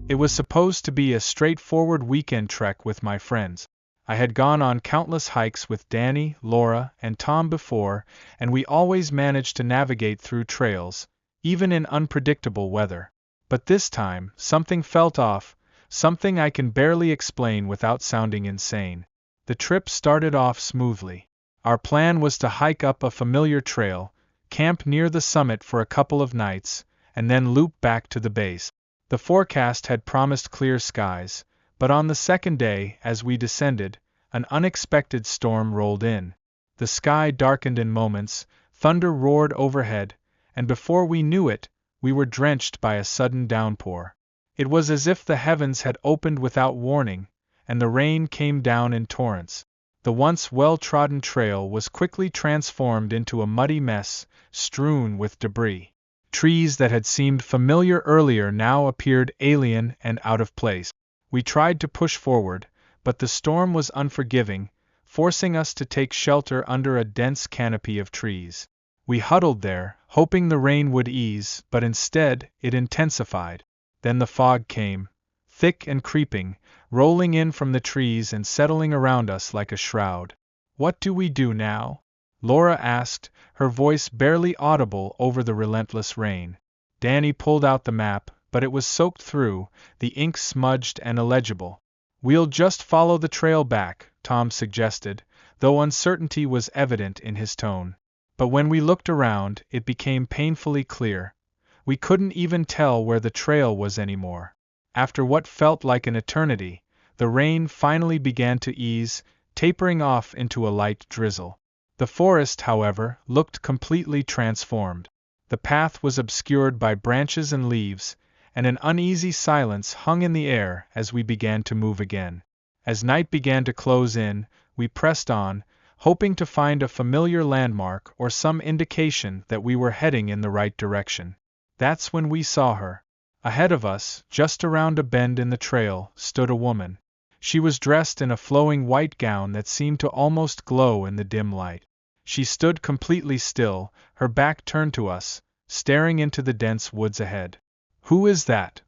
It was supposed to be a straightforward weekend trek with my friends. I had gone on countless hikes with Danny, Laura, and Tom before, and we always managed to navigate through trails, even in unpredictable weather. But this time, something felt off, something I can barely explain without sounding insane. The trip started off smoothly. Our plan was to hike up a familiar trail, camp near the summit for a couple of nights, and then loop back to the base. The forecast had promised clear skies, but on the second day, as we descended, an unexpected storm rolled in. The sky darkened in moments, thunder roared overhead, and before we knew it, we were drenched by a sudden downpour. It was as if the heavens had opened without warning, and the rain came down in torrents. The once well-trodden trail was quickly transformed into a muddy mess, strewn with debris. Trees that had seemed familiar earlier now appeared alien and out of place. We tried to push forward, but the storm was unforgiving, forcing us to take shelter under a dense canopy of trees. We huddled there, hoping the rain would ease, but instead, it intensified. Then the fog came, thick and creeping, rolling in from the trees and settling around us like a shroud. "What do we do now?" Laura asked, her voice barely audible over the relentless rain. Danny pulled out the map, but it was soaked through, the ink smudged and illegible. "We'll just follow the trail back," Tom suggested, though uncertainty was evident in his tone. But when we looked around, it became painfully clear. We couldn't even tell where the trail was anymore. After what felt like an eternity, the rain finally began to ease, tapering off into a light drizzle. The forest, however, looked completely transformed. The path was obscured by branches and leaves, and an uneasy silence hung in the air as we began to move again. As night began to close in, we pressed on, hoping to find a familiar landmark or some indication that we were heading in the right direction. That's when we saw her. Ahead of us, just around a bend in the trail, stood a woman. She was dressed in a flowing white gown that seemed to almost glow in the dim light. She stood completely still, her back turned to us, staring into the dense woods ahead. "Who is that?"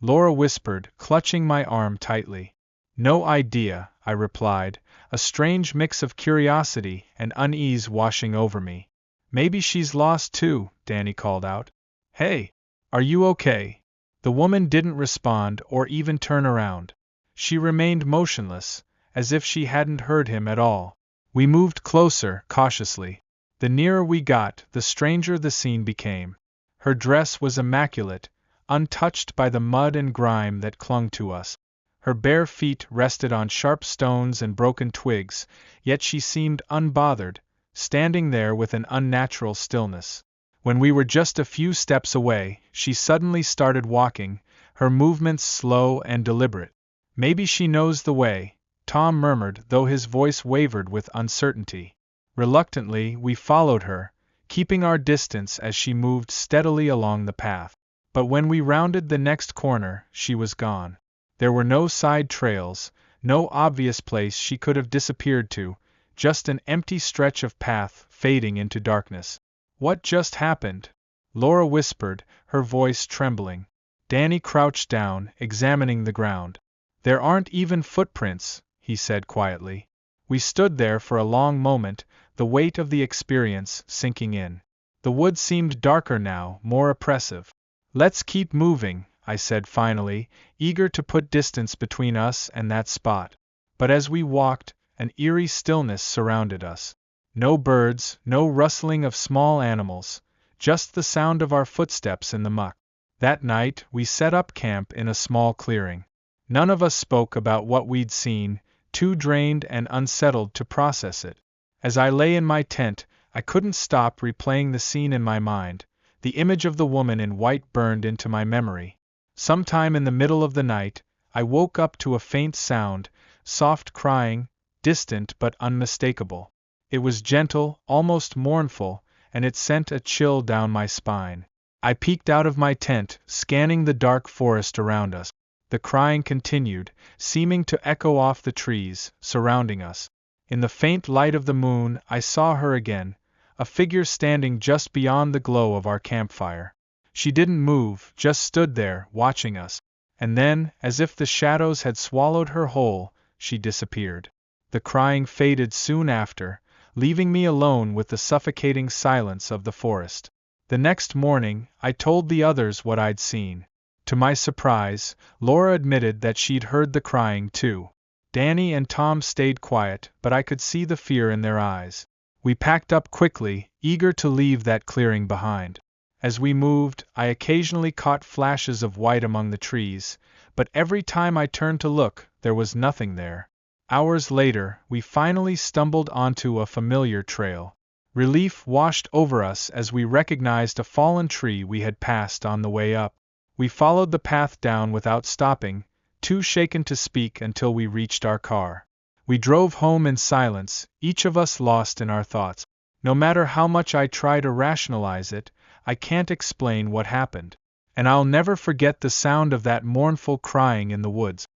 Laura whispered, clutching my arm tightly. "No idea," I replied, a strange mix of curiosity and unease washing over me. "Maybe she's lost too," Danny called out. "Hey, are you okay?" The woman didn't respond or even turn around. She remained motionless, as if she hadn't heard him at all. We moved closer, cautiously. The nearer we got, the stranger the scene became. Her dress was immaculate, untouched by the mud and grime that clung to us. Her bare feet rested on sharp stones and broken twigs, yet she seemed unbothered, standing there with an unnatural stillness. When we were just a few steps away, she suddenly started walking, her movements slow and deliberate. "Maybe she knows the way," Tom murmured, though his voice wavered with uncertainty. Reluctantly, we followed her, keeping our distance as she moved steadily along the path. But when we rounded the next corner, she was gone. There were no side trails, no obvious place she could have disappeared to, just an empty stretch of path fading into darkness. "What just happened?" Laura whispered, her voice trembling. Danny crouched down, examining the ground. "There aren't even footprints," he said quietly. We stood there for a long moment, the weight of the experience sinking in. The wood seemed darker now, more oppressive. "Let's keep moving," I said finally, eager to put distance between us and that spot. But as we walked, an eerie stillness surrounded us. No birds, no rustling of small animals, just the sound of our footsteps in the muck. That night, we set up camp in a small clearing. None of us spoke about what we'd seen, too drained and unsettled to process it. As I lay in my tent, I couldn't stop replaying the scene in my mind. The image of the woman in white burned into my memory. Sometime in the middle of the night, I woke up to a faint sound, soft crying, distant but unmistakable. It was gentle, almost mournful, and it sent a chill down my spine. I peeked out of my tent, scanning the dark forest around us. The crying continued, seeming to echo off the trees surrounding us. In the faint light of the moon, I saw her again, a figure standing just beyond the glow of our campfire. She didn't move, just stood there, watching us. and then, as if the shadows had swallowed her whole, she disappeared. The crying faded soon after, leaving me alone with the suffocating silence of the forest. The next morning, I told the others what I'd seen. To my surprise, Laura admitted that she'd heard the crying too. Danny and Tom stayed quiet, but I could see the fear in their eyes. We packed up quickly, eager to leave that clearing behind. As we moved, I occasionally caught flashes of white among the trees, but every time I turned to look, there was nothing there. Hours later, we finally stumbled onto a familiar trail. Relief washed over us as we recognized a fallen tree we had passed on the way up. We followed the path down without stopping, too shaken to speak until we reached our car. We drove home in silence, each of us lost in our thoughts. No matter how much I try to rationalize it, I can't explain what happened. And I'll never forget the sound of that mournful crying in the woods.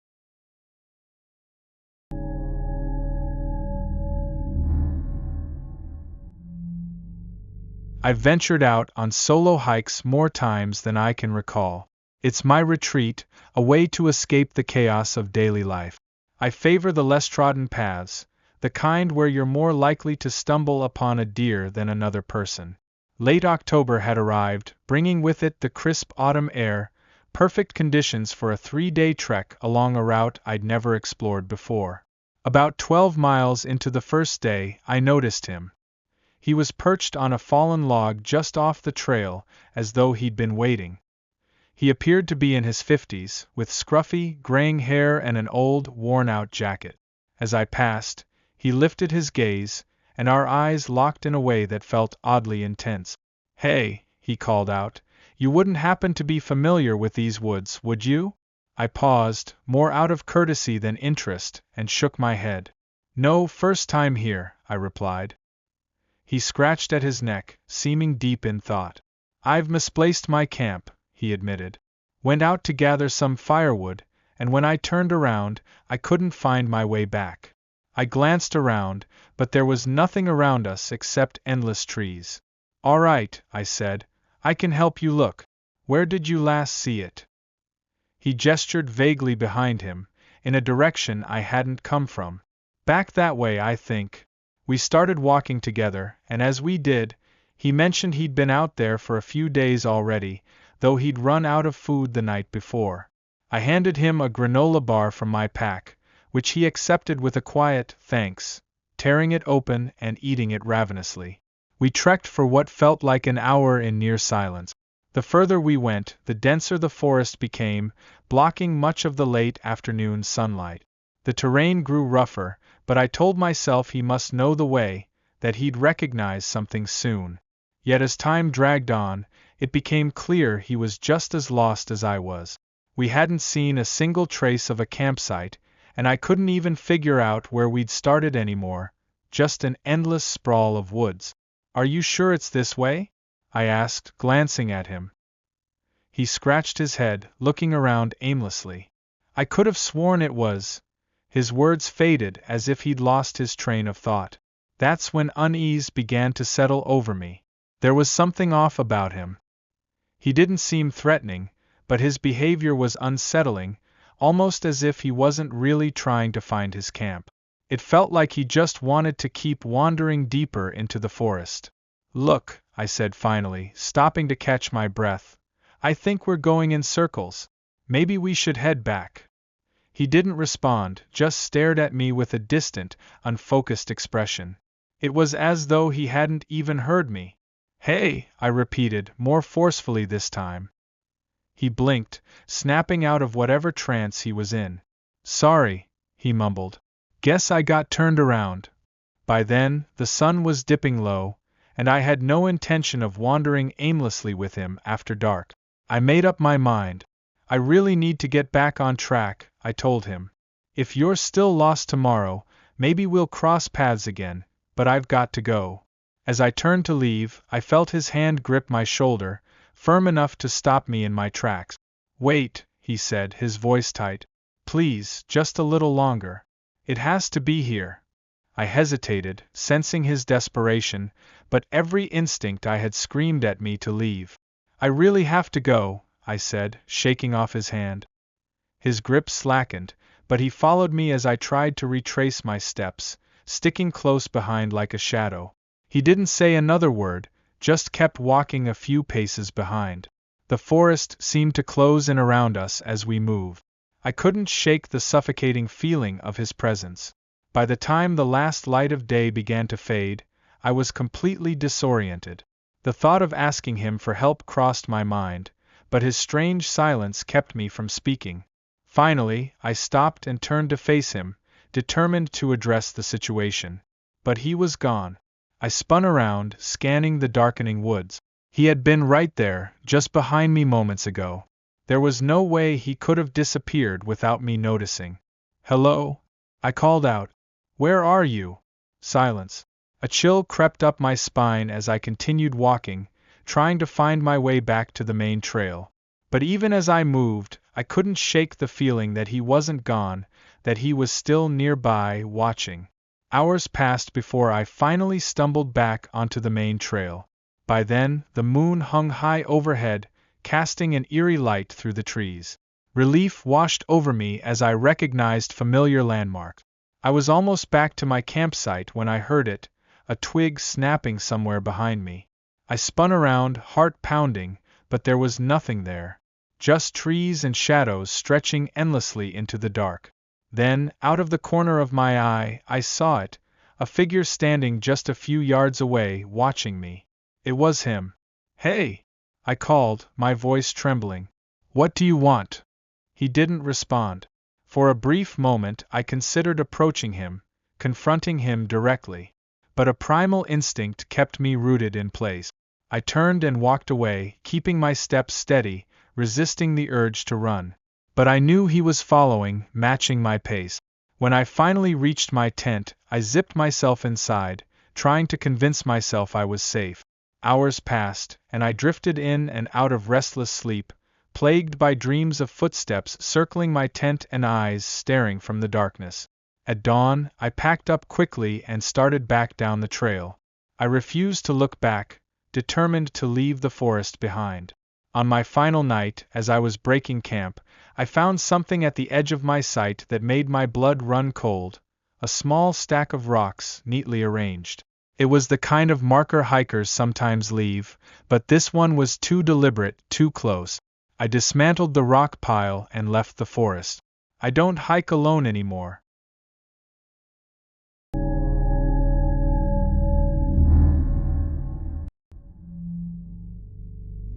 I've ventured out on solo hikes more times than I can recall. It's my retreat, a way to escape the chaos of daily life. I favor the less trodden paths, the kind where you're more likely to stumble upon a deer than another person. Late October had arrived, bringing with it the crisp autumn air, perfect conditions for a 3-day trek along a route I'd never explored before. About 12 miles into the first day, I noticed him. He was perched on a fallen log just off the trail, as though he'd been waiting. He appeared to be in his 50s, with scruffy, graying hair and an old, worn-out jacket. As I passed, he lifted his gaze, and our eyes locked in a way that felt oddly intense. "Hey," he called out, "you wouldn't happen to be familiar with these woods, would you?" I paused, more out of courtesy than interest, and shook my head. "No, first time here," I replied. He scratched at his neck, seeming deep in thought. "I've misplaced my camp," he admitted. "Went out to gather some firewood, and when I turned around, I couldn't find my way back." I glanced around, but there was nothing around us except endless trees. "All right," I said, "I can help you look. Where did you last see it?" He gestured vaguely behind him, in a direction I hadn't come from. "Back that way, I think." We started walking together, and as we did, he mentioned he'd been out there for a few days already, though he'd run out of food the night before. I handed him a granola bar from my pack, which he accepted with a quiet "thanks," tearing it open and eating it ravenously. We trekked for what felt like an hour in near silence. The further we went, the denser the forest became, blocking much of the late afternoon sunlight. The terrain grew rougher, but I told myself he must know the way, that he'd recognize something soon. Yet as time dragged on, it became clear he was just as lost as I was. We hadn't seen a single trace of a campsite, and I couldn't even figure out where we'd started anymore, just an endless sprawl of woods. "Are you sure it's this way?" I asked, glancing at him. He scratched his head, looking around aimlessly. "I could have sworn it was." His words faded as if he'd lost his train of thought. That's when unease began to settle over me. There was something off about him. He didn't seem threatening, but his behavior was unsettling, almost as if he wasn't really trying to find his camp. It felt like he just wanted to keep wandering deeper into the forest. "Look," I said finally, stopping to catch my breath, "I think we're going in circles. Maybe we should head back." He didn't respond, just stared at me with a distant, unfocused expression. It was as though he hadn't even heard me. "Hey," I repeated, more forcefully this time. He blinked, snapping out of whatever trance he was in. "Sorry," he mumbled. "Guess I got turned around." By then, the sun was dipping low, and I had no intention of wandering aimlessly with him after dark. I made up my mind. "I really need to get back on track," I told him. "If you're still lost tomorrow, maybe we'll cross paths again, but I've got to go." As I turned to leave, I felt his hand grip my shoulder, firm enough to stop me in my tracks. "Wait," he said, his voice tight. "Please, just a little longer. It has to be here." I hesitated, sensing his desperation, but every instinct I had screamed at me to leave. "I really have to go," I said, shaking off his hand. His grip slackened, but he followed me as I tried to retrace my steps, sticking close behind like a shadow. He didn't say another word, just kept walking a few paces behind. The forest seemed to close in around us as we moved. I couldn't shake the suffocating feeling of his presence. By the time the last light of day began to fade, I was completely disoriented. The thought of asking him for help crossed my mind, but his strange silence kept me from speaking. Finally, I stopped and turned to face him, determined to address the situation. But he was gone. I spun around, scanning the darkening woods. He had been right there, just behind me moments ago. There was no way he could have disappeared without me noticing. "Hello?" I called out. "Where are you?" Silence. A chill crept up my spine as I continued walking, trying to find my way back to the main trail. But even as I moved, I couldn't shake the feeling that he wasn't gone, that he was still nearby, watching. Hours passed before I finally stumbled back onto the main trail. By then, the moon hung high overhead, casting an eerie light through the trees. Relief washed over me as I recognized familiar landmarks. I was almost back to my campsite when I heard it, a twig snapping somewhere behind me. I spun around, heart pounding, but there was nothing there. Just trees and shadows stretching endlessly into the dark. Then, out of the corner of my eye, I saw it, a figure standing just a few yards away, watching me. It was him. "Hey!" I called, my voice trembling. "What do you want?" He didn't respond. For a brief moment I considered approaching him, confronting him directly. But a primal instinct kept me rooted in place. I turned and walked away, keeping my steps steady, resisting the urge to run. But I knew he was following, matching my pace. When I finally reached my tent, I zipped myself inside, trying to convince myself I was safe. Hours passed, and I drifted in and out of restless sleep, plagued by dreams of footsteps circling my tent and eyes staring from the darkness. At dawn, I packed up quickly and started back down the trail. I refused to look back, determined to leave the forest behind. On my final night, as I was breaking camp, I found something at the edge of my sight that made my blood run cold, a small stack of rocks, neatly arranged. It was the kind of marker hikers sometimes leave, but this one was too deliberate, too close. I dismantled the rock pile and left the forest. I don't hike alone anymore.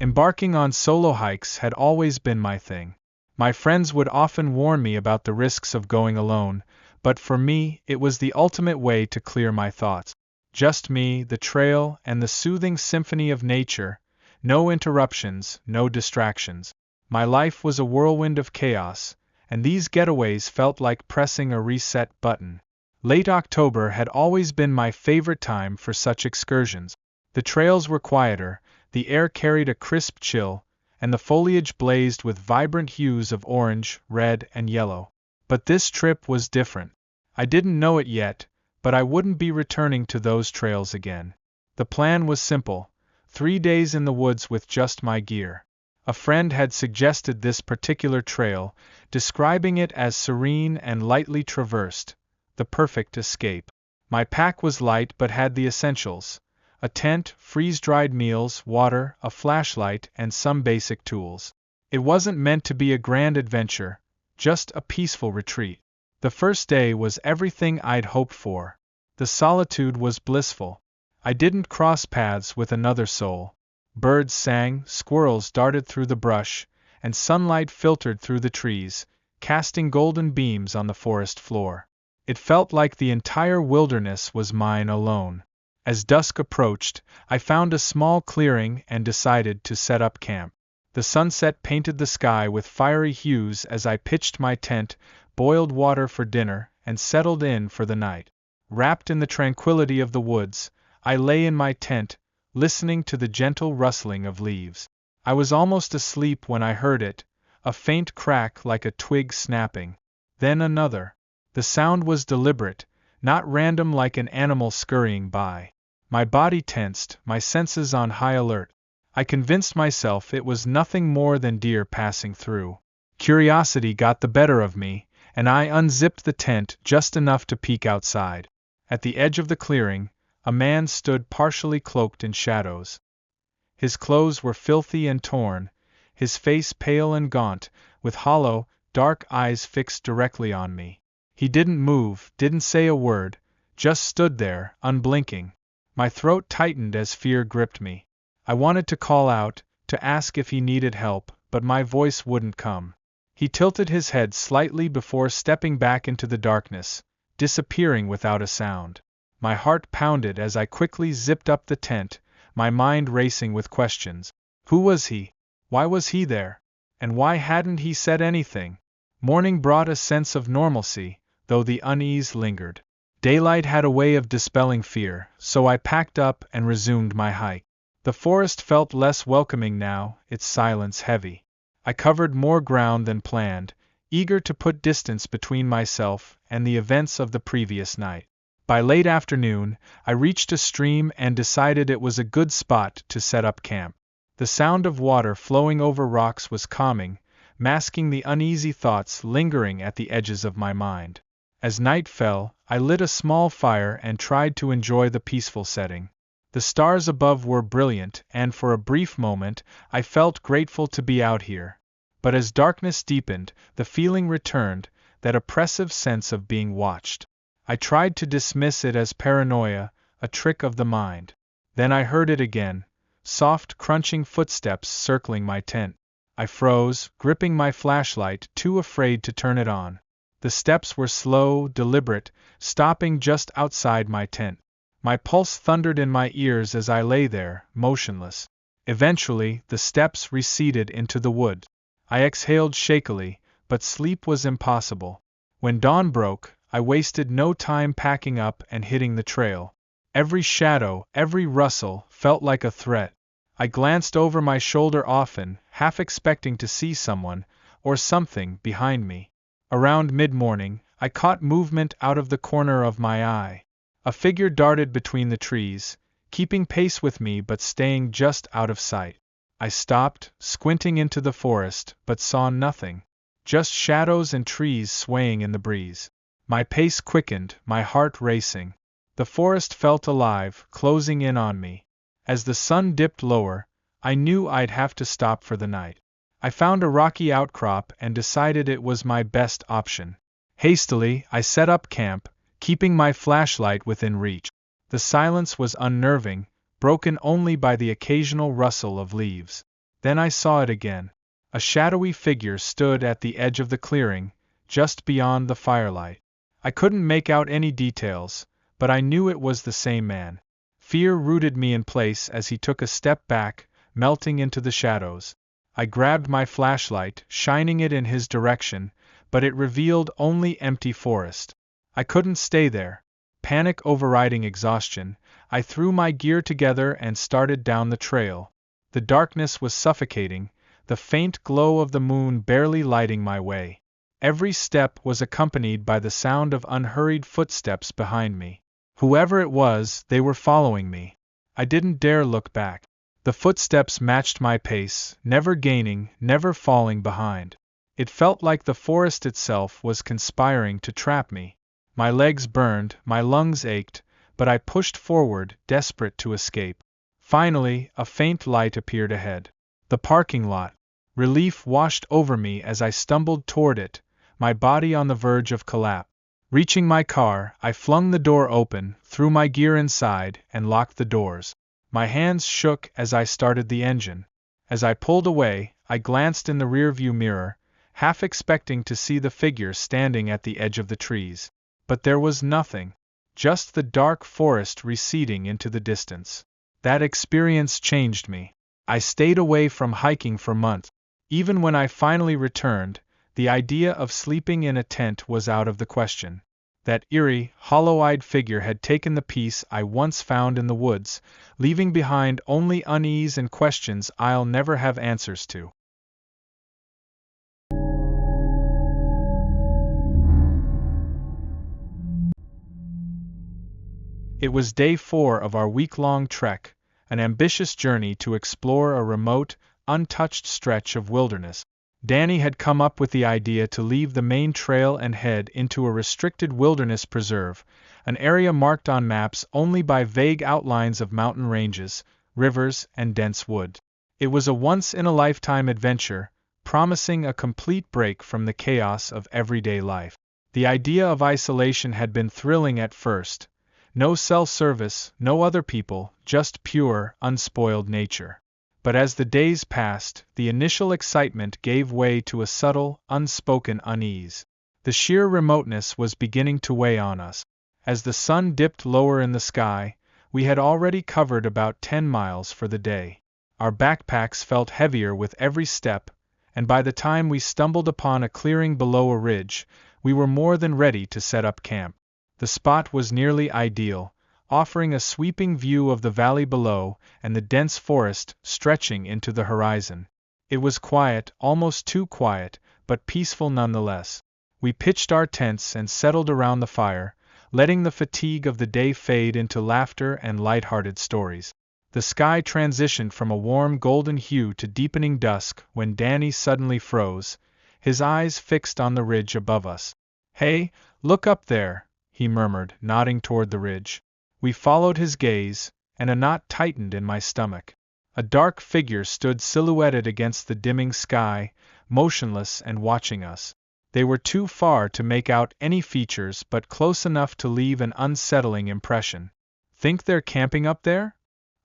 Embarking on solo hikes had always been my thing. My friends would often warn me about the risks of going alone, but for me, it was the ultimate way to clear my thoughts. Just me, the trail, and the soothing symphony of nature. No interruptions, no distractions. My life was a whirlwind of chaos, and these getaways felt like pressing a reset button. Late October had always been my favorite time for such excursions. The trails were quieter, the air carried a crisp chill, and the foliage blazed with vibrant hues of orange, red, and yellow. But this trip was different. I didn't know it yet, but I wouldn't be returning to those trails again. The plan was simple: 3 days in the woods with just my gear. A friend had suggested this particular trail, describing it as serene and lightly traversed, the perfect escape. My pack was light but had the essentials: a tent, freeze-dried meals, water, a flashlight, and some basic tools. It wasn't meant to be a grand adventure, just a peaceful retreat. The first day was everything I'd hoped for. The solitude was blissful. I didn't cross paths with another soul. Birds sang, squirrels darted through the brush, and sunlight filtered through the trees, casting golden beams on the forest floor. It felt like the entire wilderness was mine alone. As dusk approached, I found a small clearing and decided to set up camp. The sunset painted the sky with fiery hues as I pitched my tent, boiled water for dinner, and settled in for the night. Wrapped in the tranquility of the woods, I lay in my tent, listening to the gentle rustling of leaves. I was almost asleep when I heard it, a faint crack like a twig snapping. Then another. The sound was deliberate, not random like an animal scurrying by. My body tensed, my senses on high alert. I convinced myself it was nothing more than deer passing through. Curiosity got the better of me, and I unzipped the tent just enough to peek outside. At the edge of the clearing, a man stood partially cloaked in shadows. His clothes were filthy and torn, his face pale and gaunt, with hollow, dark eyes fixed directly on me. He didn't move, didn't say a word, just stood there, unblinking. My throat tightened as fear gripped me. I wanted to call out, to ask if he needed help, but my voice wouldn't come. He tilted his head slightly before stepping back into the darkness, disappearing without a sound. My heart pounded as I quickly zipped up the tent, my mind racing with questions. Who was he? Why was he there? And why hadn't he said anything? Morning brought a sense of normalcy, though the unease lingered. Daylight had a way of dispelling fear, so I packed up and resumed my hike. The forest felt less welcoming now, its silence heavy. I covered more ground than planned, eager to put distance between myself and the events of the previous night. By late afternoon, I reached a stream and decided it was a good spot to set up camp. The sound of water flowing over rocks was calming, masking the uneasy thoughts lingering at the edges of my mind. As night fell, I lit a small fire and tried to enjoy the peaceful setting. The stars above were brilliant, and for a brief moment, I felt grateful to be out here. But as darkness deepened, the feeling returned, that oppressive sense of being watched. I tried to dismiss it as paranoia, a trick of the mind. Then I heard it again, soft crunching footsteps circling my tent. I froze, gripping my flashlight, too afraid to turn it on. The steps were slow, deliberate, stopping just outside my tent. My pulse thundered in my ears as I lay there, motionless. Eventually, the steps receded into the wood. I exhaled shakily, but sleep was impossible. When dawn broke, I wasted no time packing up and hitting the trail. Every shadow, every rustle, felt like a threat. I glanced over my shoulder often, half expecting to see someone, or something, behind me. Around mid-morning, I caught movement out of the corner of my eye. A figure darted between the trees, keeping pace with me but staying just out of sight. I stopped, squinting into the forest, but saw nothing. Just shadows and trees swaying in the breeze. My pace quickened, my heart racing. The forest felt alive, closing in on me. As the sun dipped lower, I knew I'd have to stop for the night. I found a rocky outcrop and decided it was my best option. Hastily, I set up camp, keeping my flashlight within reach. The silence was unnerving, broken only by the occasional rustle of leaves. Then I saw it again. A shadowy figure stood at the edge of the clearing, just beyond the firelight. I couldn't make out any details, but I knew it was the same man. Fear rooted me in place as he took a step back, melting into the shadows. I grabbed my flashlight, shining it in his direction, but it revealed only empty forest. I couldn't stay there. Panic overriding exhaustion, I threw my gear together and started down the trail. The darkness was suffocating, the faint glow of the moon barely lighting my way. Every step was accompanied by the sound of unhurried footsteps behind me. Whoever it was, they were following me. I didn't dare look back. The footsteps matched my pace, never gaining, never falling behind. It felt like the forest itself was conspiring to trap me. My legs burned, my lungs ached, but I pushed forward, desperate to escape. Finally, a faint light appeared ahead. The parking lot. Relief washed over me as I stumbled toward it, my body on the verge of collapse. Reaching my car, I flung the door open, threw my gear inside, and locked the doors. My hands shook as I started the engine. As I pulled away, I glanced in the rearview mirror, half expecting to see the figure standing at the edge of the trees. But there was nothing. Just the dark forest receding into the distance. That experience changed me. I stayed away from hiking for months. Even when I finally returned, the idea of sleeping in a tent was out of the question. That eerie, hollow-eyed figure had taken the peace I once found in the woods, leaving behind only unease and questions I'll never have answers to. It was day 4 of our week-long trek, an ambitious journey to explore a remote, untouched stretch of wilderness. Danny had come up with the idea to leave the main trail and head into a restricted wilderness preserve, an area marked on maps only by vague outlines of mountain ranges, rivers, and dense wood. It was a once-in-a-lifetime adventure, promising a complete break from the chaos of everyday life. The idea of isolation had been thrilling at first. No cell service, no other people, just pure, unspoiled nature. But as the days passed, the initial excitement gave way to a subtle, unspoken unease. The sheer remoteness was beginning to weigh on us. As the sun dipped lower in the sky, we had already covered about 10 miles for the day. Our backpacks felt heavier with every step, and by the time we stumbled upon a clearing below a ridge, we were more than ready to set up camp. The spot was nearly ideal, offering a sweeping view of the valley below and the dense forest stretching into the horizon. It was quiet, almost too quiet, but peaceful nonetheless. We pitched our tents and settled around the fire, letting the fatigue of the day fade into laughter and light-hearted stories. The sky transitioned from a warm golden hue to deepening dusk when Danny suddenly froze, his eyes fixed on the ridge above us. "Hey, look up there," he murmured, nodding toward the ridge. We followed his gaze, and a knot tightened in my stomach. A dark figure stood silhouetted against the dimming sky, motionless and watching us. They were too far to make out any features but close enough to leave an unsettling impression. "Think they're camping up there?"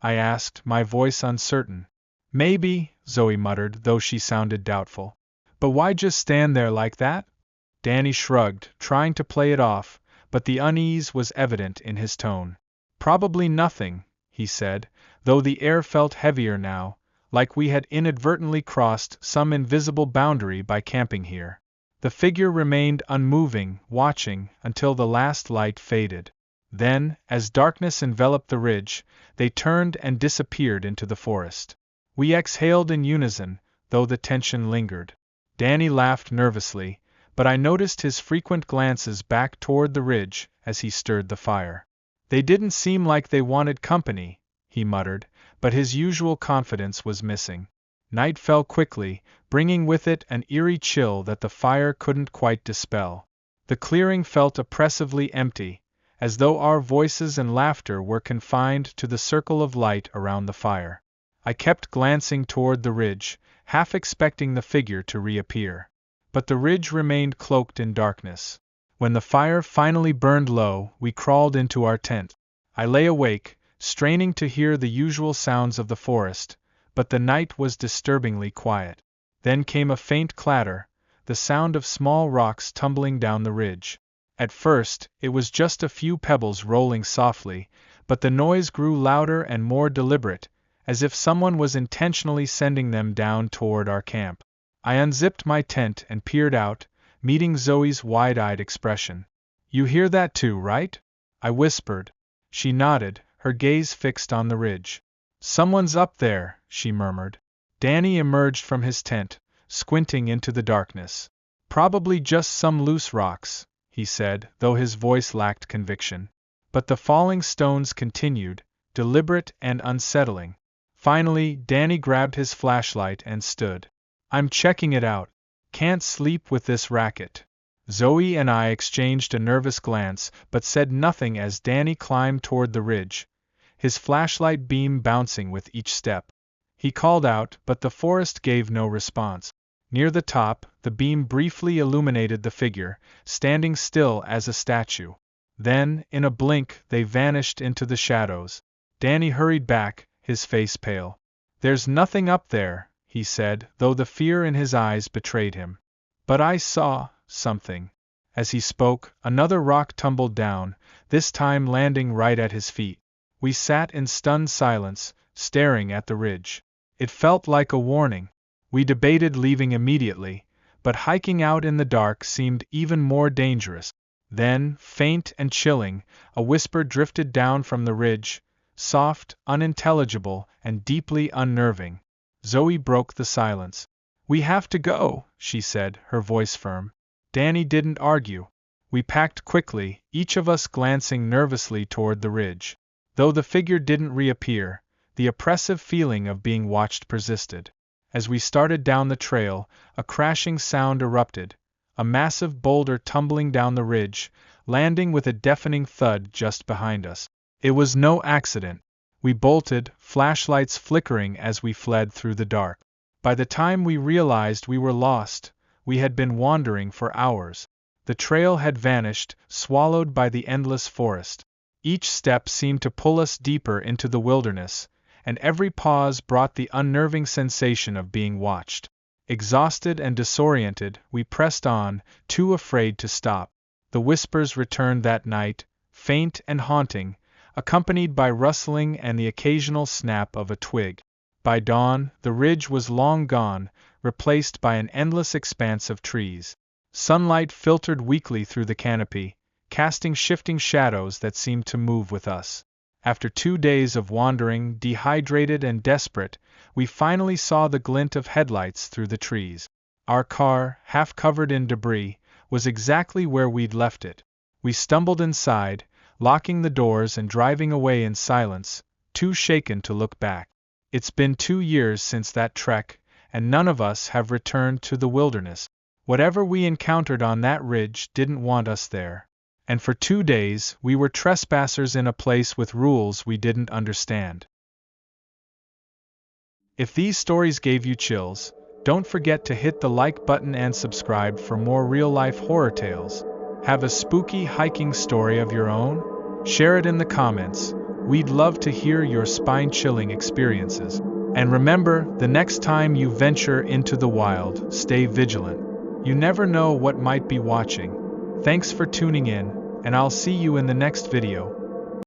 I asked, my voice uncertain. "Maybe," Zoe muttered, though she sounded doubtful. "But why just stand there like that?" Danny shrugged, trying to play it off, but the unease was evident in his tone. "Probably nothing," he said, though the air felt heavier now, like we had inadvertently crossed some invisible boundary by camping here. The figure remained unmoving, watching, until the last light faded. Then, as darkness enveloped the ridge, they turned and disappeared into the forest. We exhaled in unison, though the tension lingered. Danny laughed nervously, but I noticed his frequent glances back toward the ridge as he stirred the fire. "They didn't seem like they wanted company," he muttered, but his usual confidence was missing. Night fell quickly, bringing with it an eerie chill that the fire couldn't quite dispel. The clearing felt oppressively empty, as though our voices and laughter were confined to the circle of light around the fire. I kept glancing toward the ridge, half expecting the figure to reappear. But the ridge remained cloaked in darkness. When the fire finally burned low, we crawled into our tent. I lay awake, straining to hear the usual sounds of the forest, but the night was disturbingly quiet. Then came a faint clatter, the sound of small rocks tumbling down the ridge. At first, it was just a few pebbles rolling softly, but the noise grew louder and more deliberate, as if someone was intentionally sending them down toward our camp. I unzipped my tent and peered out, meeting Zoe's wide-eyed expression. "You hear that too, right?" I whispered. She nodded, her gaze fixed on the ridge. "Someone's up there," she murmured. Danny emerged from his tent, squinting into the darkness. "Probably just some loose rocks," he said, though his voice lacked conviction. But the falling stones continued, deliberate and unsettling. Finally, Danny grabbed his flashlight and stood. "I'm checking it out. Can't sleep with this racket." Zoe and I exchanged a nervous glance, but said nothing as Danny climbed toward the ridge, his flashlight beam bouncing with each step. He called out, but the forest gave no response. Near the top, the beam briefly illuminated the figure, standing still as a statue. Then, in a blink, they vanished into the shadows. Danny hurried back, his face pale. "There's nothing up there," he said, though the fear in his eyes betrayed him. "But I saw something." As he spoke, another rock tumbled down, this time landing right at his feet. We sat in stunned silence, staring at the ridge. It felt like a warning. We debated leaving immediately, but hiking out in the dark seemed even more dangerous. Then, faint and chilling, a whisper drifted down from the ridge, soft, unintelligible, and deeply unnerving. Zoe broke the silence. "We have to go," she said, her voice firm. Danny didn't argue. We packed quickly, each of us glancing nervously toward the ridge. Though the figure didn't reappear, the oppressive feeling of being watched persisted. As we started down the trail, a crashing sound erupted, a massive boulder tumbling down the ridge, landing with a deafening thud just behind us. It was no accident. We bolted, flashlights flickering as we fled through the dark. By the time we realized we were lost, we had been wandering for hours. The trail had vanished, swallowed by the endless forest. Each step seemed to pull us deeper into the wilderness, and every pause brought the unnerving sensation of being watched. Exhausted and disoriented, we pressed on, too afraid to stop. The whispers returned that night, faint and haunting, accompanied by rustling and the occasional snap of a twig. By dawn, the ridge was long gone, replaced by an endless expanse of trees. Sunlight filtered weakly through the canopy, casting shifting shadows that seemed to move with us. After 2 days of wandering, dehydrated and desperate, we finally saw the glint of headlights through the trees. Our car, half covered in debris, was exactly where we'd left it. We stumbled inside, locking the doors and driving away in silence, too shaken to look back. It's been 2 years since that trek, and none of us have returned to the wilderness. Whatever we encountered on that ridge didn't want us there. And for 2 days, we were trespassers in a place with rules we didn't understand. If these stories gave you chills, don't forget to hit the like button and subscribe for more real-life horror tales. Have a spooky hiking story of your own? Share it in the comments. We'd love to hear your spine-chilling experiences. And remember, the next time you venture into the wild, stay vigilant. You never know what might be watching. Thanks for tuning in, and I'll see you in the next video.